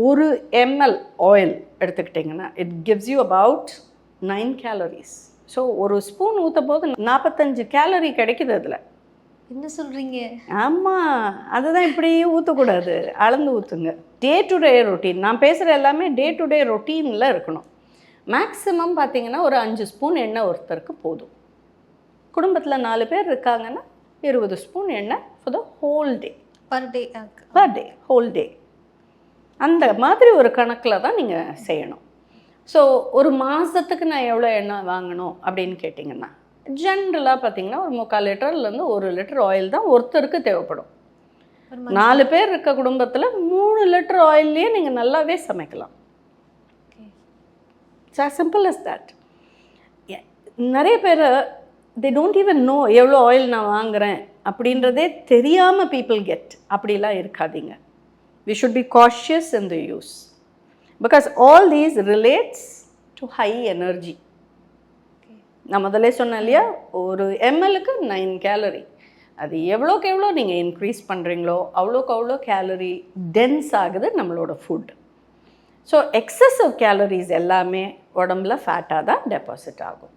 ஒரு ml oil எடுத்துக்கிட்டிங்கன்னா it gives you about 9 calories. So ஒரு ஸ்பூன் ஊற்றும் போது 45 கேலரி கிடைக்குது அதில். என்ன சொல்கிறீங்க? ஆமாம், அதுதான் இப்படி ஊற்றக்கூடாது, அளந்து ஊற்றுங்க. டே டு டே ரொட்டீன், நான் பேசுகிற எல்லாமே டே டு டே ரொட்டீனில் இருக்கணும். மேக்ஸிமம் பார்த்தீங்கன்னா ஒரு 5 ஸ்பூன் எண்ணெய் ஒருத்தருக்கு போதும். குடும்பத்தில் 4 பேர் இருக்காங்கன்னா 20 ஸ்பூன் எண்ணெய் for the whole day. Per day whole day. அந்த மாதிரி ஒரு கணக்கில் தான் நீங்கள் செய்யணும். ஸோ ஒரு மாதத்துக்கு நான் எவ்வளோ எண்ணெய் வாங்கணும் அப்படின்னு கேட்டிங்கன்னா ஜென்ரலாக பார்த்தீங்கன்னா ஒரு 3/4 லிட்டர்லேருந்து 1 லிட்டர் ஆயில் தான் ஒருத்தருக்கு தேவைப்படும். 4 பேர் இருக்க குடும்பத்தில் 3 லிட்டர் ஆயில்லையே நீங்கள் நல்லாவே சமைக்கலாம். It's as simple as that. நிறைய பேர் they don't even know எவ்வளோ ஆயில் நான் வாங்குகிறேன் அப்படின்றதே தெரியாமல் people get. அப்படிலாம் இருக்காதீங்க. We should be cautious in the use because all these relates to high energy. நான் முதல்ல சொன்னேன் இல்லையா, ஒரு எம்எல்லுக்கு 9 கேலரி. அது எவ்வளோக்கு எவ்வளோ நீங்கள் இன்க்ரீஸ் பண்ணுறீங்களோ அவ்வளோக்கு அவ்வளோ கேலரி டென்ஸ் ஆகுது நம்மளோட ஃபுட். ஸோ எக்ஸசிவ் கேலரிஸ் எல்லாமே உடம்புல ஃபேட்டாக தான் டெபாசிட் ஆகும்.